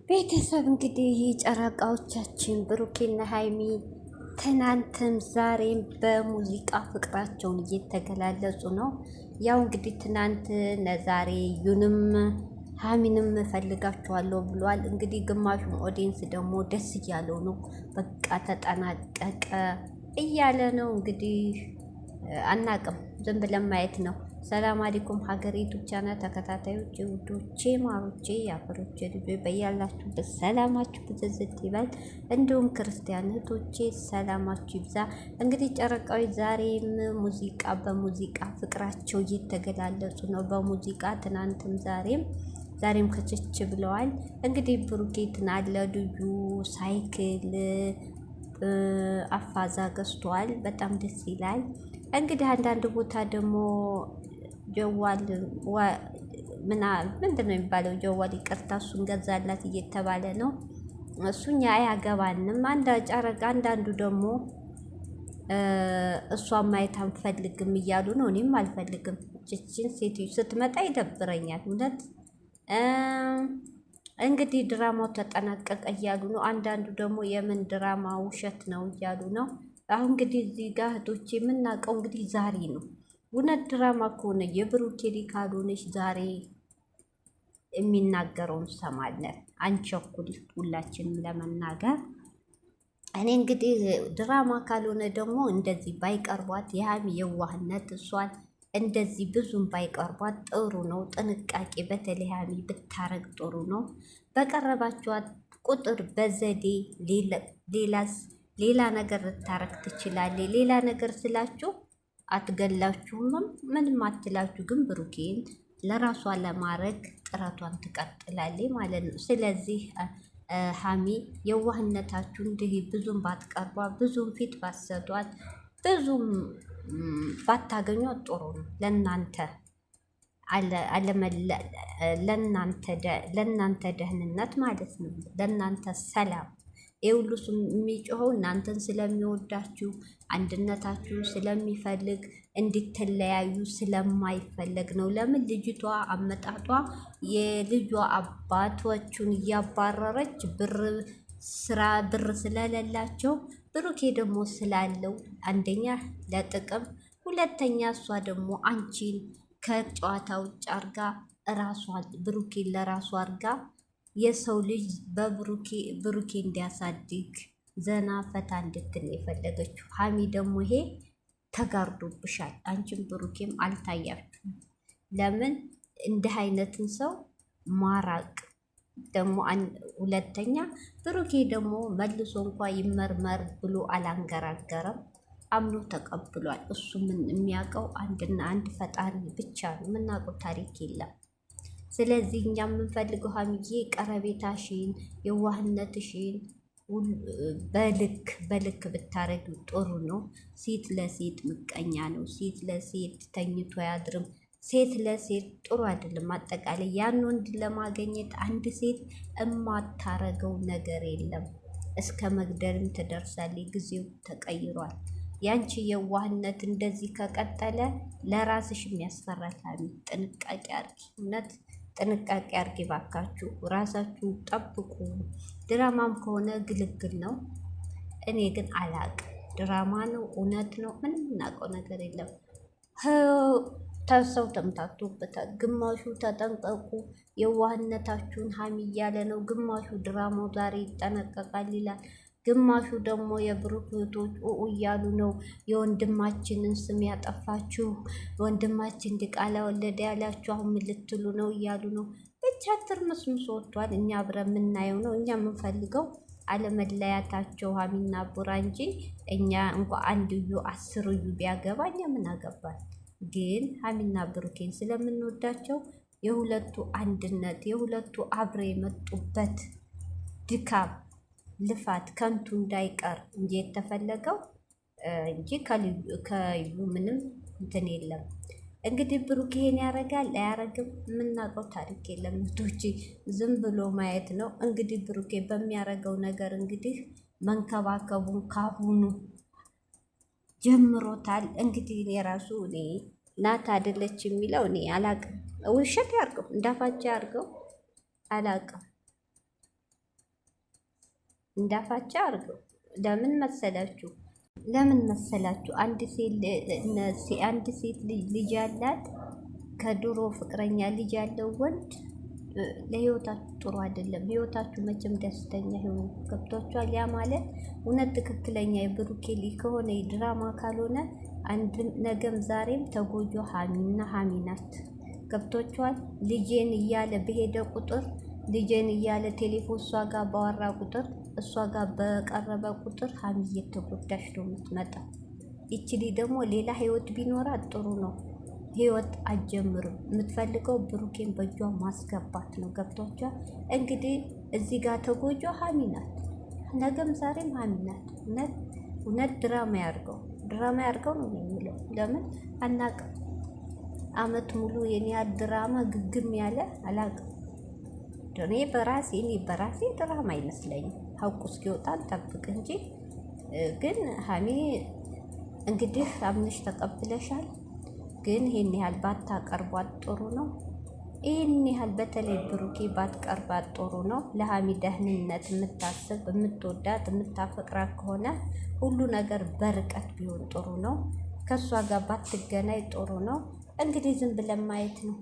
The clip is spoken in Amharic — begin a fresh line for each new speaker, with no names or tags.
ቤተሰብ እንግዲህ ጨረቃዎቻችን ብሩኬና ሀይሚ ትናንትም ዛሬም በሙዚቃ ፍቅራቸውን እየተገላለጹ ነው። ያው እንግዲህ ትናንት ለዛሬ ዩንም ሀሚንም እፈልጋቸዋለሁ ብሏል። እንግዲህ ግማሹም ኦዲየንስ ደግሞ ደስ እያለው ነው። በቃ ተጠናቀቀ እያለ ነው። እንግዲህ አናቅም፣ ዝም ብለን ማየት ነው። ሰላም አለይኩም ሀገሬ ዩቱብ ቻናል ተከታታዮች ውዶቼ፣ ማሮቼ፣ የአፈሮቼ ልጆች በያላችሁበት ሰላማችሁ ብዝዝት ይበል። እንዲሁም ክርስቲያን እህቶቼ ሰላማችሁ ይብዛ። እንግዲህ ጨረቃዊ ዛሬም ሙዚቃ በሙዚቃ ፍቅራቸው እየተገላለጹ ነው። በሙዚቃ ትናንትም ዛሬም ከቸች ብለዋል። እንግዲህ ብሩኬትን አለ ልዩ ሳይክል አፋዛ ገዝቷል። በጣም ደስ ይላል። እንግዲህ አንዳንድ ቦታ ደግሞ ጀዋል ምንድን ነው የሚባለው? ጀዋል ይቅርታ፣ እሱን ገዛላት እየተባለ ነው። እሱኛ አያገባንም። አንዳንዱ ደግሞ እሷን ማየት አንፈልግም እያሉ ነው። እኔም አልፈልግም። ችችን ሴትዮ ስትመጣ ይደብረኛል እውነት። እንግዲህ ድራማው ተጠናቀቀ እያሉ ነው። አንዳንዱ ደግሞ የምን ድራማ ውሸት ነው እያሉ ነው። አሁን እንግዲህ እዚህ ጋር እህቶቼ የምናውቀው እንግዲህ ዛሬ ነው። እውነት ድራማ ከሆነ የብሩኬ ካልሆነች ዛሬ የሚናገረውን ሰማለን። አንቸኩል ሁላችንም ለመናገር። እኔ እንግዲህ ድራማ ካልሆነ ደግሞ እንደዚህ ባይቀርቧት የሀሚ የዋህነት እሷን እንደዚህ ብዙም ባይቀርቧት ጥሩ ነው። ጥንቃቄ በተለይ ሀሚ ብታረግ ጥሩ ነው። በቀረባችኋት ቁጥር በዘዴ ሌላ ነገር ልታረግ ትችላለች። ሌላ ነገር ስላችሁ አትገላችሁምም ምንም አትላችሁ፣ ግን ብሩኬን ለራሷ ለማድረግ ጥረቷን ትቀጥላለች ማለት ነው። ስለዚህ ሀሚ የዋህነታችሁ እንዲህ ብዙም ባትቀርቧ፣ ብዙም ፊት ባሰጧት፣ ብዙም ባታገኟት ጥሩ ነው ለእናንተ ለእናንተ ደህንነት ማለት ነው። ለእናንተ ሰላም። ይህ ሁሉ የሚጮኸው እናንተን ስለሚወዳችሁ አንድነታችሁ ስለሚፈልግ እንድትለያዩ ስለማይፈለግ ነው። ለምን ልጅቷ አመጣጧ የልጇ አባቶቹን እያባረረች ብር ስለሌላቸው ብሩኬ ደግሞ ስላለው አንደኛ ለጥቅም፣ ሁለተኛ እሷ ደግሞ አንቺን ከጨዋታ ውጭ አርጋ ራሷን ብሩኬን ለራሷ አርጋ የሰው ልጅ ብሩኬ እንዲያሳድግ ዘና ፈታ እንድትል የፈለገችው። ሀሚ ደግሞ ይሄ ተጋርዶብሻል። አንቺም ብሩኬም አልታያችሁም። ለምን እንዲህ አይነትን ሰው ማራቅ ደግሞ። ሁለተኛ ብሩኬ ደግሞ መልሶ እንኳ ይመርመር ብሎ አላንገራገረም። አምኖ ተቀብሏል። እሱ ምን የሚያውቀው አንድና አንድ ፈጣሪ ብቻ ነው። የምናውቀው ታሪክ የለም። ስለዚህ እኛ የምንፈልገው ሀሚዬ ቀረቤታሽን፣ የዋህነትሽን በልክ ብታረግ ጥሩ ነው። ሴት ለሴት ምቀኛ ነው። ሴት ለሴት ተኝቶ አያድርም። ሴት ለሴት ጥሩ አይደለም። አጠቃላይ ያን ወንድ ለማገኘት አንድ ሴት እማታረገው ነገር የለም። እስከ መግደልም ትደርሳለች። ጊዜው ተቀይሯል። ያንቺ የዋህነት እንደዚህ ከቀጠለ ለራስሽም ያስፈራል። ጥንቃቄ አርጊ፣ እውነት ጥንቃቄ አርጊ ባካችሁ። ራሳችሁን ጠብቁ። ድራማም ከሆነ ግልግል ነው። እኔ ግን አላቅም፣ ድራማ ነው እውነት ነው ምንም እናውቀው ነገር የለም። ሰው ተምታቶበታል። ግማሹ ተጠንቀቁ የዋህነታችሁን ሀሚ እያለ ነው። ግማሹ ድራማው ዛሬ ይጠነቀቃል ይላል። ግማሹ ደግሞ የብሩክ እህቶች እያሉ ነው። የወንድማችንን ስም ያጠፋችሁ ወንድማችን ዲቃላ ወለደ ያላችሁ አሁን ምን ልትሉ ነው እያሉ ነው። ብቻ ትርምስምስ ወጥቷል። እኛ አብረን የምናየው ነው። እኛ የምንፈልገው አለመለያታቸው ሀሚና ቡራ እንጂ እኛ እንኳ አንድ ዩ 10 ዩ ቢያገባ እኛ ምን አገባል? ግን ሀሚና ብሩኬን ስለምንወዳቸው የሁለቱ አንድነት የሁለቱ አብረ የመጡበት ድካም ልፋት ከንቱ እንዳይቀር እንጂ የተፈለገው እንጂ ከዩ ምንም እንትን የለም። እንግዲህ ብሩክ ይሄን ያረጋል አያረግም የምናውቀው ታሪክ የለም። ምቶች ዝም ብሎ ማየት ነው። እንግዲህ ብሩኬ በሚያረገው ነገር እንግዲህ መንከባከቡን ካሁኑ ጀምሮታል። እንግዲህ እኔ ራሱ እኔ ናት አይደለች የሚለው እኔ አላቅም። ውሸት ያርገው እንዳፋቸው ያርገው አላቅም። እንዳፋቻ አርገው። ለምን መሰላችሁ? አንድ ሴት ልጅ ያላት ከድሮ ፍቅረኛ ልጅ ያለው ወንድ ለህይወታችሁ ጥሩ አይደለም። ህይወታችሁ መቼም ደስተኛ ይሁን። ገብቷችኋል? ያ ማለት እውነት ትክክለኛ የብሩኬ ልጅ ከሆነ ድራማ ካልሆነ አንድም ነገም ዛሬም ተጎጆ ሀሚና ሀሚ ናት። ገብቷችኋል? ልጄን እያለ በሄደ ቁጥር ልጄን እያለ ቴሌፎን እሷ ጋር ባወራ ቁጥር እሷ ጋር በቀረበ ቁጥር ሀሚ እየተጎዳሽ ነው የምትመጣ። ይችሊ ደግሞ ሌላ ህይወት ቢኖራት ጥሩ ነው። ህይወት አትጀምርም። የምትፈልገው ብሩኬን በእጇ ማስገባት ነው። ገብቷችኋል? እንግዲህ እዚህ ጋር ተጎጆ ሀሚ ናት። ነገም ዛሬም ሀሚ ናት። እውነት ድራማ ያርገው ነው የሚለው። ለምን አናውቅም። አመት ሙሉ የኔ ድራማ ግግም ያለ አላውቅም። እኔ በራሴ ድራማ አይመስለኝም። ሀቁ እስኪወጣ ጠብቅ እንጂ። ግን ሀሚ እንግዲህ አምነሽ ተቀብለሻል። ግን ይሄን ያህል ባታቀርቧት ጥሩ ነው። ይሄን ያህል በተለይ ብሩኬ ባትቀርባት ጥሩ ነው። ለሀሚ ደህንነት የምታስብ የምትወዳት የምታፈቅራት ከሆነ ሁሉ ነገር በርቀት ቢሆን ጥሩ ነው። ከእሷ ጋር ባትገናኝ ጥሩ ነው። እንግዲህ ዝም ብለን ማየት ነው።